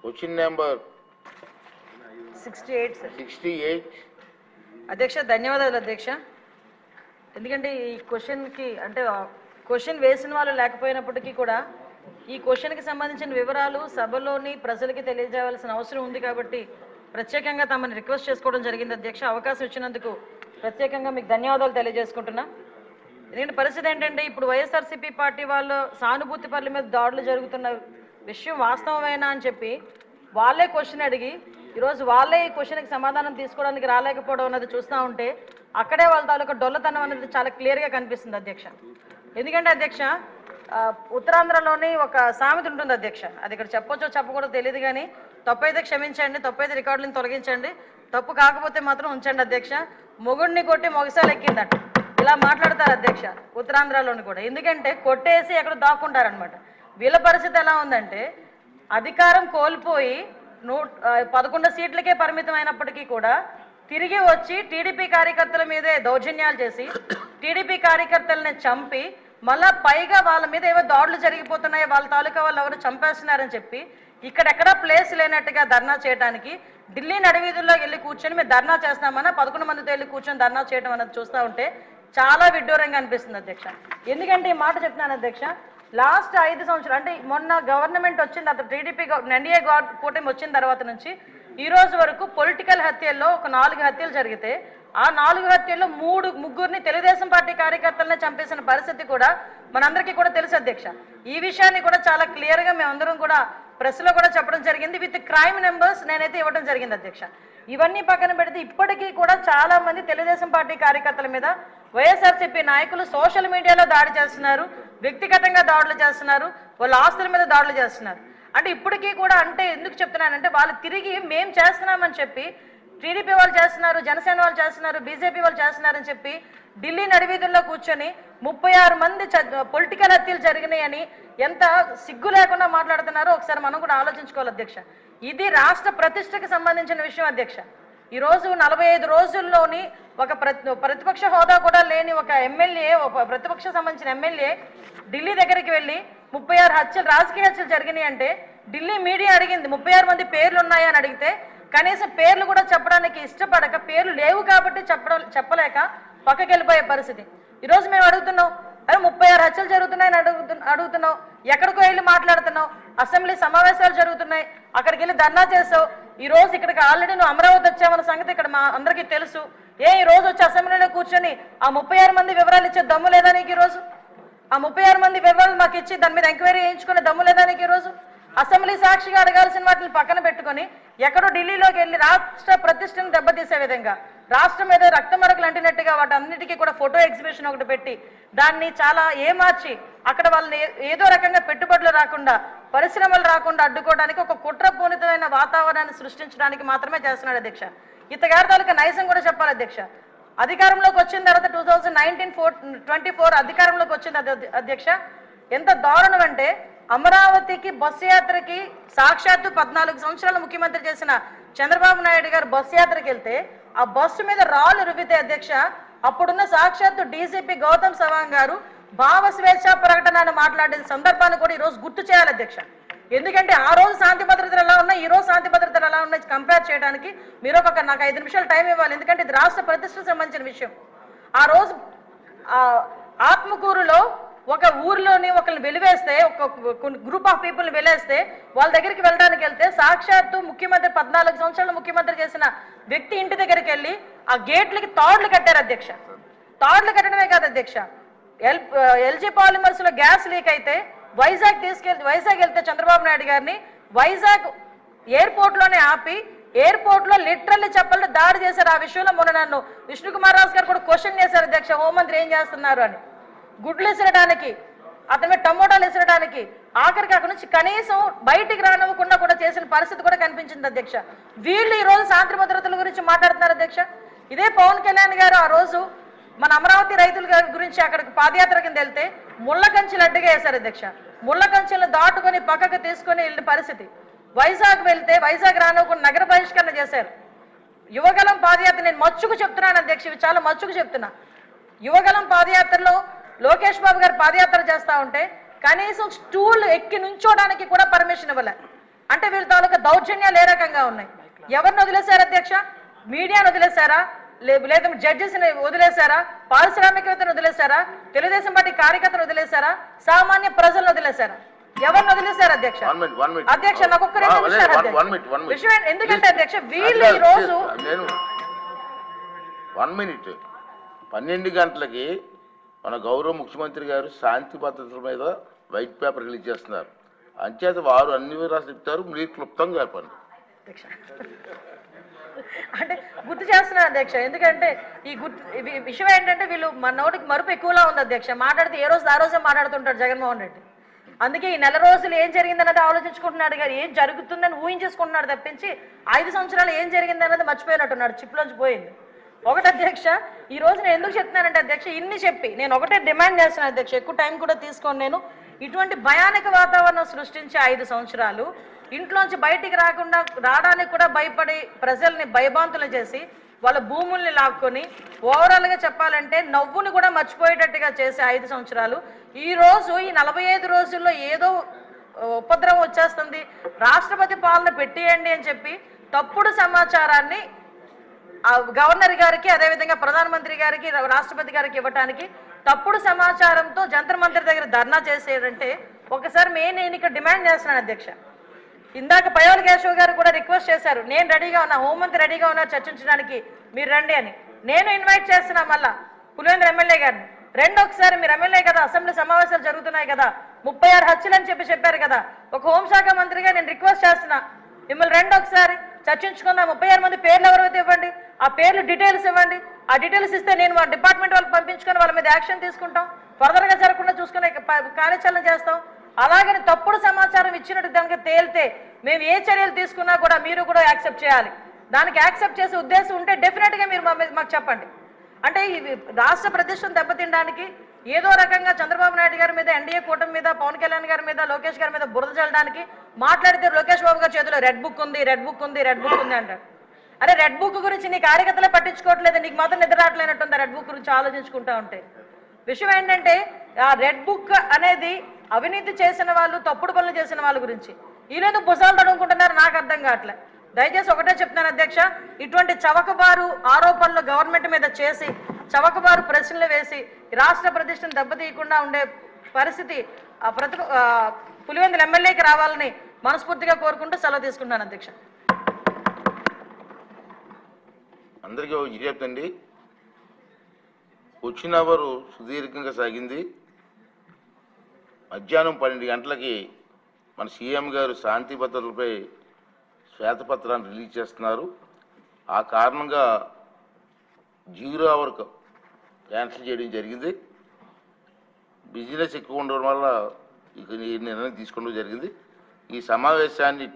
Question number 68 అధ్యక్ష ధన్యవాదాలు అధ్యక్ష. ఎందుకంటే ఈ క్వశ్చన్కి అంటే క్వశ్చన్ వేసిన వాళ్ళు లేకపోయినప్పటికీ కూడా ఈ క్వశ్చన్కి సంబంధించిన వివరాలు సభలోని ప్రజలకి తెలియజేయవలసిన అవసరం ఉంది కాబట్టి ప్రత్యేకంగా తమని రిక్వెస్ట్ చేసుకోవడం జరిగింది అధ్యక్ష. అవకాశం ఇచ్చినందుకు ప్రత్యేకంగా మీకు ధన్యవాదాలు తెలియజేసుకుంటున్నా. ఎందుకంటే పరిస్థితి ఏంటంటే ఇప్పుడు వైఎస్ఆర్సీపీ పార్టీ వాళ్ళు సానుభూతి పనుల మీద దాడులు జరుగుతున్న విషయం వాస్తవమేనా అని చెప్పి వాళ్ళే క్వశ్చన్ అడిగి ఈరోజు వాళ్ళే ఈ క్వశ్చన్కి సమాధానం తీసుకోవడానికి రాలేకపోవడం అన్నది చూస్తూ ఉంటే అక్కడే వాళ్ళ తాలూకా డొల్లతనం అనేది చాలా క్లియర్గా కనిపిస్తుంది అధ్యక్ష. ఎందుకంటే అధ్యక్ష ఉత్తరాంధ్రలోని ఒక సామెత ఉంటుంది అధ్యక్ష, అది ఇక్కడ చెప్పొచ్చో చెప్పకూడదో తెలియదు కానీ తప్పు అయితే క్షమించండి, తప్పు అయితే రికార్డులను తొలగించండి, తప్పు కాకపోతే మాత్రం ఉంచండి అధ్యక్ష. మొగుడిని కొట్టి మొగసాలు ఎక్కిందట ఇలా మాట్లాడతారు అధ్యక్ష ఉత్తరాంధ్రలోని కూడా. ఎందుకంటే కొట్టేసి ఎక్కడ దాక్కుంటారనమాట. వీళ్ళ పరిస్థితి ఎలా ఉందంటే అధికారం కోల్పోయి 11 సీట్లకే పరిమితం అయినప్పటికీ కూడా తిరిగి వచ్చి టీడీపీ కార్యకర్తల మీదే దౌర్జన్యాలు చేసి టీడీపీ కార్యకర్తలని చంపి మళ్ళా పైగా వాళ్ళ మీద ఏవో దాడులు జరిగిపోతున్నాయి, వాళ్ళ తాలూకా వాళ్ళు ఎవరు చంపేస్తున్నారని చెప్పి ఇక్కడెక్కడా ప్లేస్ లేనట్టుగా ధర్నా చేయడానికి ఢిల్లీ నడివీధుల్లో వెళ్ళి కూర్చొని మేము ధర్నా చేస్తామన్నా 11 మందితో వెళ్ళి కూర్చొని ధర్నా చేయడం అన్నది చూస్తూ ఉంటే చాలా విడ్డూరంగా అనిపిస్తుంది అధ్యక్ష. ఎందుకంటే ఈ మాట చెప్తున్నాను అధ్యక్ష, లాస్ట్ 5 సంవత్సరాలు అంటే మొన్న గవర్నమెంట్ వచ్చింది అతను టీడీపీ ఎన్డీఏ కూటమి వచ్చిన తర్వాత నుంచి ఈ రోజు వరకు పొలిటికల్ హత్యల్లో ఒక 4 హత్యలు జరిగితే ఆ 4 హత్యల్లో 3 తెలుగుదేశం పార్టీ కార్యకర్తలనే చంపేసిన పరిస్థితి కూడా మనందరికీ కూడా తెలుసు అధ్యక్ష. ఈ విషయాన్ని కూడా చాలా క్లియర్గా మేమందరం కూడా ప్రెస్లో కూడా చెప్పడం జరిగింది, విత్ క్రైమ్ నెంబర్స్ నేనైతే ఇవ్వడం జరిగింది అధ్యక్ష. ఇవన్నీ పక్కన పెడితే ఇప్పటికీ కూడా చాలా మంది తెలుగుదేశం పార్టీ కార్యకర్తల మీద వైఎస్ఆర్సీపీ నాయకులు సోషల్ మీడియాలో దాడి చేస్తున్నారు, వ్యక్తిగతంగా దాడులు చేస్తున్నారు, వాళ్ళ ఆస్తుల మీద దాడులు చేస్తున్నారు. అంటే ఇప్పటికీ కూడా అంటే ఎందుకు చెప్తున్నానంటే వాళ్ళు తిరిగి మేము చేస్తున్నామని చెప్పి టీడీపీ వాళ్ళు చేస్తున్నారు, జనసేన వాళ్ళు చేస్తున్నారు, బీజేపీ వాళ్ళు చేస్తున్నారని చెప్పి ఢిల్లీ నడివీధుల్లో కూర్చొని 36 మంది పొలిటికల్ హత్యలు జరిగినాయని ఎంత సిగ్గు లేకుండా మాట్లాడుతున్నారో ఒకసారి మనం కూడా ఆలోచించుకోవాలి అధ్యక్ష. ఇది రాష్ట్ర ప్రతిష్టకి సంబంధించిన విషయం అధ్యక్ష. ఈరోజు 45 రోజుల్లోని ఒక ప్రతిపక్ష హోదా కూడా లేని ఒక ఎమ్మెల్యే, ఒక ప్రతిపక్ష సంబంధించిన ఎమ్మెల్యే ఢిల్లీ దగ్గరికి వెళ్ళి 36 హత్యలు రాజకీయ హత్యలు జరిగినాయి అంటే ఢిల్లీ మీడియా అడిగింది 36 మంది పేర్లు ఉన్నాయని అడిగితే కనీసం పేర్లు కూడా చెప్పడానికి ఇష్టపడక పేర్లు లేవు కాబట్టి చెప్పలేక పక్కకి వెళ్ళిపోయే పరిస్థితి. ఈరోజు మేము అడుగుతున్నాం, అరే 36 హత్యలు జరుగుతున్నాయని అడుగుతున్నావు, ఎక్కడికో వెళ్ళి మాట్లాడుతున్నావు, అసెంబ్లీ సమావేశాలు జరుగుతున్నాయి అక్కడికి వెళ్ళి ధర్నా చేసావు, ఈ రోజు ఇక్కడికి ఆల్రెడీ నువ్వు అమరావతి వచ్చామన్న సంగతి ఇక్కడ మా అందరికీ తెలుసు. ఈ రోజు వచ్చి అసెంబ్లీలో కూర్చొని ఆ 36 మంది వివరాలు ఇచ్చే దమ్ము లేదా నీకు? ఈరోజు ఆ 36 మంది వివరాలు మాకు ఇచ్చి దాని మీద ఎంక్వైరీ చేయించుకునే దమ్ము లేదా నీకు? ఈరోజు అసెంబ్లీ సాక్షిగా అడగాల్సిన వాటిని పక్కన పెట్టుకొని ఎక్కడో ఢిల్లీలోకి వెళ్ళి రాష్ట్ర ప్రతిష్టను దెబ్బతీసే విధంగా రాష్ట్రం మీద రక్తమరకలు అంటినట్టుగా వాటి అన్నిటికీ కూడా ఫోటో ఎగ్జిబిషన్ ఒకటి పెట్టి దాన్ని చాలా ఏమార్చి అక్కడ వాళ్ళని ఏదో రకంగా పెట్టుబడులు రాకుండా పరిశ్రమలు రాకుండా అడ్డుకోవడానికి ఒక కుట్రపూరితమైన వాతావరణాన్ని సృష్టించడానికి మాత్రమే చేస్తున్నాడు అధ్యక్ష. ఇతగారి తాలూకా నైజం కూడా చెప్పాలి అధ్యక్ష. అధికారంలోకి వచ్చిన తర్వాత 2024 అధికారంలోకి వచ్చింది అధ్యక్ష. ఎంత దారుణం అంటే అమరావతికి బస్సు యాత్రకి సాక్షాత్తు 14 సంవత్సరాలు ముఖ్యమంత్రి చేసిన చంద్రబాబు నాయుడు గారు బస్సు యాత్రకి వెళ్తే ఆ బస్సు మీద రాళ్ళు రువ్వితే అధ్యక్ష అప్పుడున్న సాక్షాత్తు డీజీపీ గౌతమ్ సవాంగ్ గారు భావ స్వేచ్ఛ ప్రకటనను మాట్లాడిన సందర్భాన్ని కూడా ఈరోజు గుర్తు చేయాలి అధ్యక్ష. ఎందుకంటే ఆ రోజు శాంతి భద్రతలు ఎలా ఉన్నాయి, ఈ రోజు శాంతి భద్రతలు ఎలా ఉన్నాయి కంపేర్ చేయడానికి మీరు నాకు 5 నిమిషాలు టైం ఇవ్వాలి. ఎందుకంటే ఇది రాష్ట్ర ప్రతిష్టకు సంబంధించిన విషయం. ఆ రోజు ఆత్మకూరులో ఒక ఊరిలోని ఒకరిని వెలివేస్తే ఒక గ్రూప్ ఆఫ్ పీపుల్ని వెలేస్తే వాళ్ళ దగ్గరికి వెళ్ళడానికి వెళ్తే సాక్షాత్తు ముఖ్యమంత్రి 14 సంవత్సరాలు ముఖ్యమంత్రి చేసిన వ్యక్తి ఇంటి దగ్గరికి వెళ్ళి ఆ గేట్లకి తాడులు కట్టారు అధ్యక్ష. తాడులు కట్టడమే కాదు అధ్యక్ష, ఎల్జీ పాలిమర్స్ లో గ్యాస్ లీక్ అయితే వైజాగ్ వెళ్తే చంద్రబాబు నాయుడు గారిని వైజాగ్ ఎయిర్పోర్ట్ లోనే ఆపి ఎయిర్పోర్ట్ లో లిటరల్లీ చెప్పలు దాడి చేశారు. ఆ విషయంలో మొన్న నన్ను విష్ణుకుమార్ రాజు గారు కూడా క్వశ్చన్ చేశారు అధ్యక్ష, హోంమంత్రి ఏం చేస్తున్నారు అని. గుడ్లు విసరడానికి, అతని మీద టమోటాలు విసరడానికి, ఆఖరికి అక్కడి నుంచి కనీసం బయటికి రానివ్వకుండా కూడా చేసిన పరిస్థితి కూడా కనిపించింది అధ్యక్ష. వీళ్ళు ఈ రోజు శాంతి భద్రతల గురించి మాట్లాడుతున్నారు అధ్యక్ష. ఇదే పవన్ కళ్యాణ్ గారు ఆ రోజు మన అమరావతి రైతుల గురించి అక్కడికి పాదయాత్ర కింద వెళ్తే ముళ్ళ కంచెలు అడ్డుగా వేశారు అధ్యక్ష. ముళ్ళ కంచెలు దాటుకొని పక్కకు తీసుకొని వెళ్ళిన పరిస్థితి. వైజాగ్ వెళ్తే వైజాగ్ రానివ్వకుండా నగర బహిష్కరణ చేశారు. యువగలం పాదయాత్ర నేను మచ్చుకు చెప్తున్నాను అధ్యక్ష, ఇవి చాలా మచ్చుకు చెప్తున్నా. యువగలం పాదయాత్రలో లోకేష్ బాబు గారు పాదయాత్ర చేస్తూ ఉంటే కనీసం స్టూల్ ఎక్కి నుంచోడానికి కూడా పర్మిషన్ ఇవ్వలే. అంటే వీళ్ళ తాలూకా దౌర్జన్యాలు ఏ రకంగా ఉన్నాయి? ఎవరిని వదిలేశారు అధ్యక్ష? మీడియాను వదిలేశారా? లేదా జడ్జెస్ని వదిలేశారా? పారిశ్రామికవేత్తను వదిలేశారా? తెలుగుదేశం పార్టీ కార్యకర్తలు వదిలేశారా? సామాన్య ప్రజలను వదిలేశారా? ఎవరిని వదిలేశారు అధ్యక్ష? అధ్యక్ష నాకు ఒక్క 2 నిమిషాలు విషయం. ఎందుకంటే అధ్యక్ష వీళ్ళు ఈ రోజు 1 మినిట్ 12 గంటలకి మన గౌరవ ముఖ్యమంత్రి గారు శాంతి భద్రతల మీద వైట్ పేపర్ రిలీజ్ చేస్తున్నారు. అంచేత వారు అన్ని వివరాలు చెప్తారు, మీరు క్లుప్తంగా చెప్పండి. అంటే గుర్తు చేస్తున్నారు అధ్యక్ష. ఎందుకంటే ఈ విషయం ఏంటంటే వీళ్ళు మన నోటికి మరుపు ఎక్కువలా ఉంది అధ్యక్ష. మాట్లాడితే ఏ రోజు ఆ రోజే మాట్లాడుతుంటాడు జగన్మోహన్ రెడ్డి. అందుకే ఈ నెల రోజులు ఏం జరిగిందన్నది ఆలోచించుకుంటున్నాడు కానీ ఏం జరుగుతుందని ఊహించేసుకుంటున్నాడు తప్పించి 5 సంవత్సరాలు ఏం జరిగిందన్నది మర్చిపోయినట్టున్నాడు, చిప్లోంచి పోయింది. ఒకటి అధ్యక్ష, ఈ రోజు నేను ఎందుకు చెప్తున్నానంటే అధ్యక్ష, ఇన్ని చెప్పి నేను ఒకటే డిమాండ్ చేస్తున్నాను అధ్యక్ష, ఎక్కువ టైం కూడా తీసుకోను నేను. ఇటువంటి భయానక వాతావరణం సృష్టించి 5 సంవత్సరాలు ఇంట్లోంచి బయటికి రావడానికి కూడా భయపడి ప్రజల్ని భయభాంతులు చేసి వాళ్ళ భూముల్ని లాక్కొని ఓవరాల్గా చెప్పాలంటే నవ్వుని కూడా మర్చిపోయేటట్టుగా చేసే 5 సంవత్సరాలు ఈ రోజు ఈ 45 రోజుల్లో ఏదో ఉపద్రవం వచ్చేస్తుంది, రాష్ట్రపతి పాలన పెట్టేయండి అని చెప్పి తప్పుడు సమాచారాన్ని గవర్నర్ గారికి అదేవిధంగా ప్రధానమంత్రి గారికి రాష్ట్రపతి గారికి ఇవ్వడానికి తప్పుడు సమాచారంతో జంతర్ మంతర్ దగ్గర ధర్నా చేసేదంటే ఒకసారి నేను ఇక్కడ డిమాండ్ చేస్తున్నాను అధ్యక్ష. ఇందాక పయోల్ కేశవ్ గారు కూడా రిక్వెస్ట్ చేశారు, నేను రెడీగా ఉన్నా, హోంమంత్రి రెడీగా ఉన్నా చర్చించడానికి, మీరు రండి అని. నేను ఇన్వైట్ చేస్తున్నా మళ్ళా పులివెందుల ఎమ్మెల్యే గారిని, రెండు ఒకసారి మీరు ఎమ్మెల్యే కదా, అసెంబ్లీ సమావేశాలు జరుగుతున్నాయి కదా, 36 హత్యలు అని చెప్పారు కదా, ఒక హోంశాఖ మంత్రిగా నేను రిక్వెస్ట్ చేస్తున్నా మిమ్మల్ని రెండు ఒకసారి చర్చించుకుందాం. 36 మంది పేర్లు ఎవరైతే ఇవ్వండి, ఆ పేర్లు డీటెయిల్స్ ఇవ్వండి. ఆ డీటెయిల్స్ ఇస్తే నేను మా డిపార్ట్మెంట్ వాళ్ళకి పంపించుకొని వాళ్ళ మీద యాక్షన్ తీసుకుంటాం, ఫర్దర్గా జరగకుండా చూసుకునే కార్యాచరణ చేస్తాం. అలాగని తప్పుడు సమాచారం ఇచ్చినట్టు దానికి తేలితే మేము ఏ చర్యలు తీసుకున్నా కూడా మీరు కూడా యాక్సెప్ట్ చేయాలి. దానికి యాక్సెప్ట్ చేసే ఉద్దేశం ఉంటే డెఫినెట్గా మీరు మాకు చెప్పండి. అంటే ఈ రాష్ట్ర ప్రతిష్టను దెబ్బతినడానికి ఏదో రకంగా చంద్రబాబు నాయుడు గారి మీద, ఎన్డీఏ కూటమి మీద, పవన్ కళ్యాణ్ గారి మీద, లోకేష్ గారి మీద బురద చల్లడానికి మాట్లాడితే లోకేష్ బాబు గారి చేతిలో రెడ్ బుక్ ఉంది అంటారు. అరే రెడ్ బుక్ గురించి నీ కార్యకర్తలే పట్టించుకోవట్లేదు, నీకు మాత్రం నిద్ర రావట్లేనట్టుంది రెడ్ బుక్ గురించి ఆలోచించుకుంటా ఉంటే. విషయం ఏంటంటే ఆ రెడ్ బుక్ అనేది అవినీతి చేసిన వాళ్ళు, తప్పుడు పనులు చేసిన వాళ్ళ గురించి. ఈరోజు భుజాలు తడుముకుంటున్నారు, నాకు అర్థం కావట్లే. దయచేసి ఒకటే చెప్తున్నాను అధ్యక్ష, ఇటువంటి చవకబారు ఆరోపణలు గవర్నమెంట్ మీద చేసి చవకబారు ప్రశ్నలు వేసి రాష్ట్ర ప్రతిష్టను దెబ్బతీయకుండా ఉండే పరిస్థితి పులివెందుల ఎమ్మెల్యేకి రావాలని మనస్ఫూర్తిగా కోరుకుంటూ సెలవు తీసుకుంటున్నాను అధ్యక్ష. అందరికీ చెప్తండి, వచ్చిన అవరు సుదీర్ఘంగా సాగింది. మధ్యాహ్నం 12 గంటలకి మన సీఎం గారు శాంతి భద్రతలపై శ్వేతపత్రాన్ని రిలీజ్ చేస్తున్నారు. ఆ కారణంగా 0 అవర్కు క్యాన్సిల్ చేయడం జరిగింది. బిజినెస్ ఎక్కువ ఉండడం వల్ల ఈ నిర్ణయం తీసుకోవడం జరిగింది. ఈ సమావేశాన్ని